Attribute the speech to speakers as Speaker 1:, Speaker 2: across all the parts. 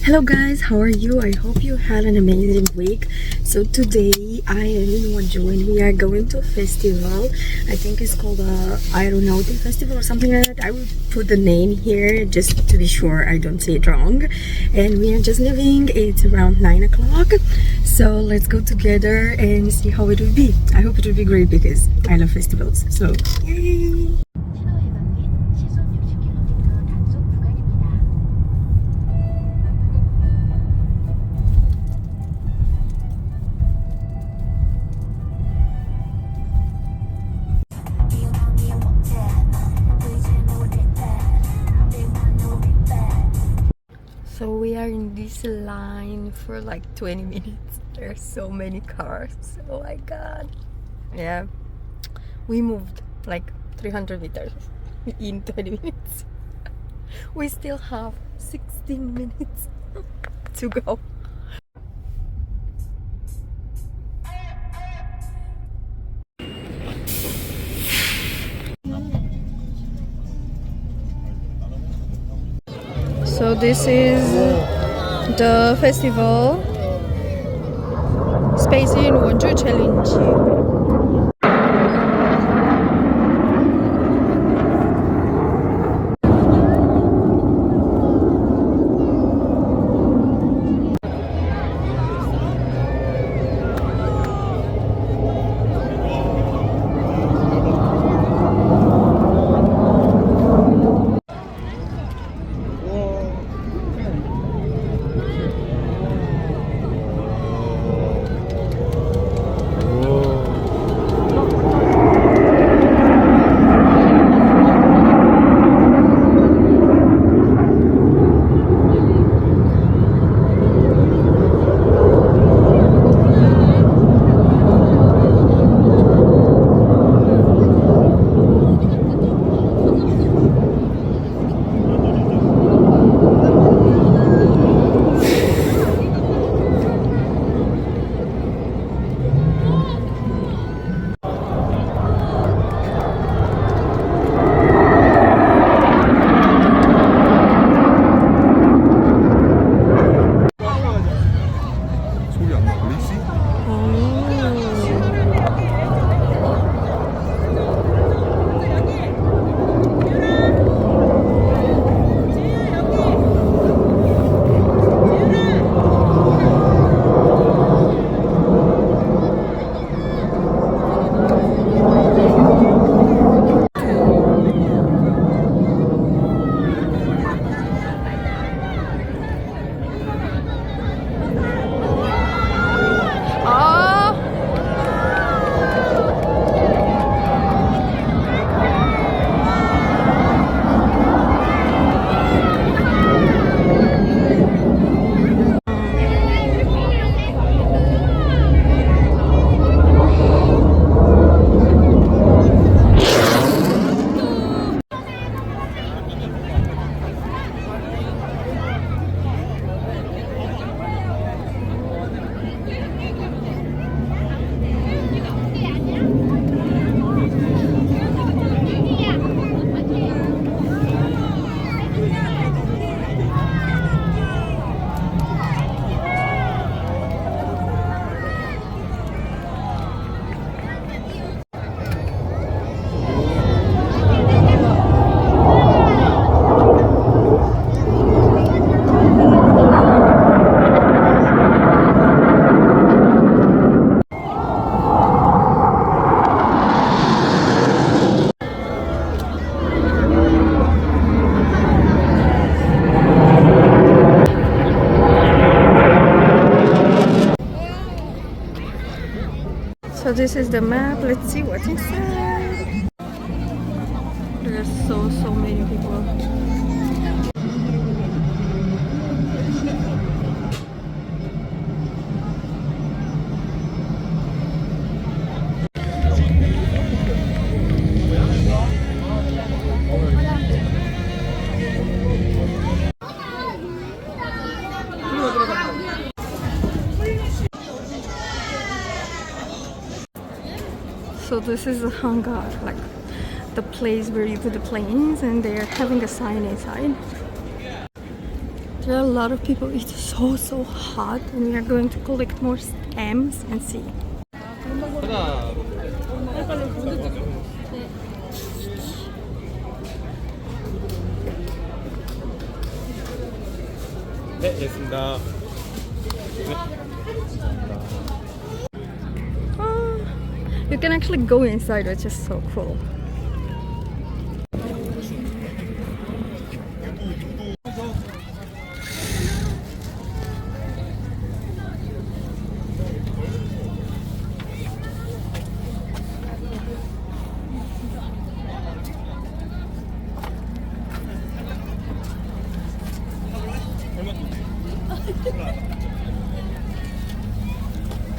Speaker 1: Hello guys, how are you? I hope you had an amazing week. So today I am in Wonju and we are going to a festival. I think it's called a Aeronautic Festival or something like that. I will put the name here just to be sure I don't say it wrong. And we are just leaving. It's around 9 o'clock. So let's go together and see how it will be. I hope it will be great because I love festivals. So yay! So we are in this line for like 20 minutes. There are so many cars. Oh my god. Yeah. We moved like 300 meters in 20 minutes. We still have 16 minutes to go. So this is the festival Space in Wonju Challenge. So this is the map. Let's see what's inside. There's so many people. So this is the hangar, like the place where you put the planes, and they're having a sign inside. There are a lot of people. It's so hot, and we are going to collect more stamps and see.
Speaker 2: 네, 됐습니다.
Speaker 1: You can actually go inside, which is so cool.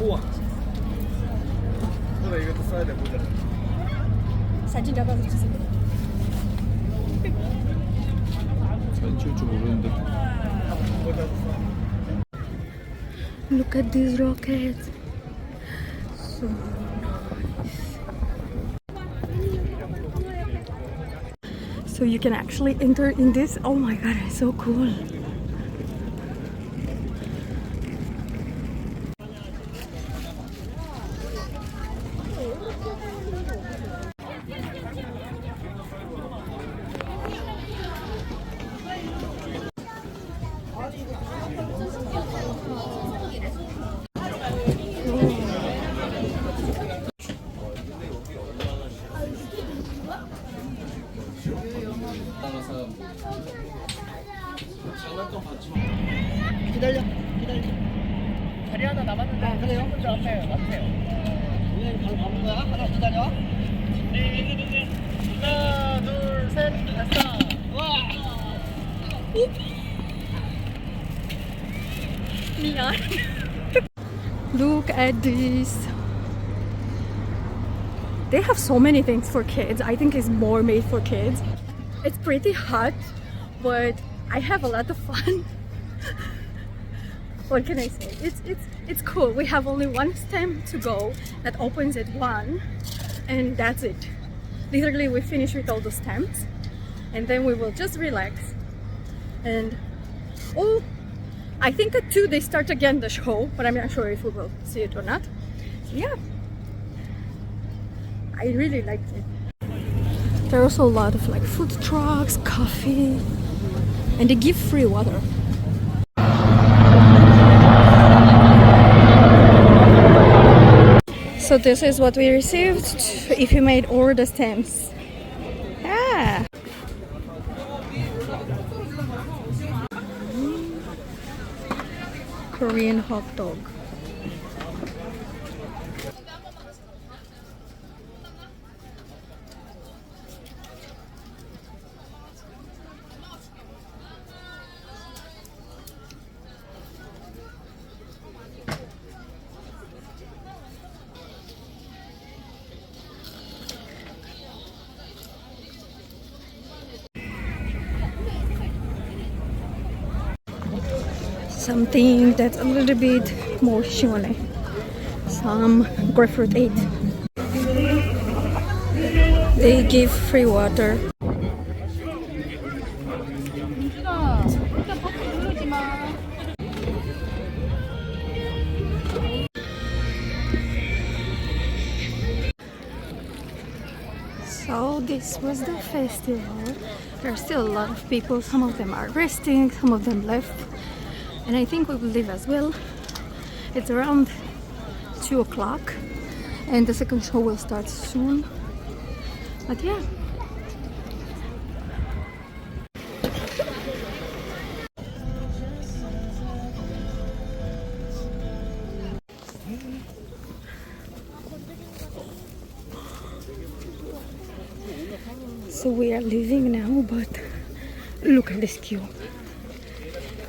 Speaker 2: 우와. 그래, 이것도 써야 돼, 모자.
Speaker 1: 사진 잡아서 주세요.
Speaker 2: 잘 칠 줄 모르는데.
Speaker 1: Look at these rockets. So nice. So you can actually enter in this. Oh my god, it's so cool.
Speaker 3: 기다려.
Speaker 4: 자리 하나 남았는데 아, 그래요? 먼저 앞에 와주세요.
Speaker 3: 그냥 바로 가는 거야? 하나 기다려.
Speaker 4: 네, 하나, 둘, 셋, 됐어.
Speaker 3: 와.
Speaker 1: Look at this. They have so many things for kids. I think it's more made for kids. It's pretty hot, but I have a lot of fun. What can I say? It's cool. We have only one stamp to go that opens at 1, and that's it. Literally, we finish with all the stamps, and then we will just relax. And oh, I think at 2 they start again the show, but I'm not sure if we will see it or not. So yeah, I really liked it. There are also a lot of like food trucks, coffee, and they give free water. So this is what we received if you made all the stamps. Ah. Korean hot dog. Something that's a little bit more shione. Some grapefruit aid. They give free water. So this was the festival. There are still a lot of people. Some of them are resting, some of them left. And I think we will leave as well. It's around 2 o'clock and the second show will start soon. But yeah. So we are leaving now, but look at this queue.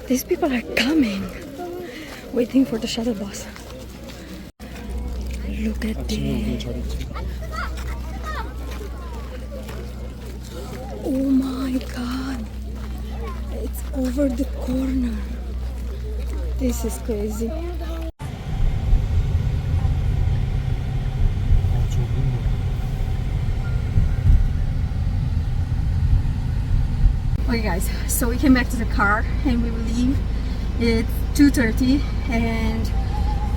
Speaker 1: These people are coming, waiting for the shuttle bus. Look at this. Oh my god. It's over the corner. This is crazy. Okay guys, so we came back to the car and we will leave. It's 2:30 and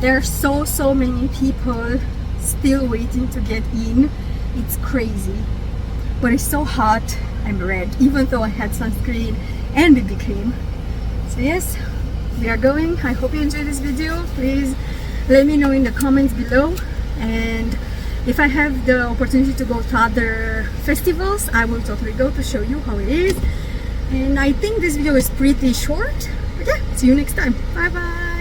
Speaker 1: there are so many people still waiting to get in. It's crazy, but it's so hot. I'm red even though I had sunscreen and BB cream. So yes, we are going. I hope you enjoyed this video. Please let me know in the comments below, and if I have the opportunity to go to other festivals, I will totally go to show you how it is. And I think this video is pretty short, but yeah, see you next time. Bye bye.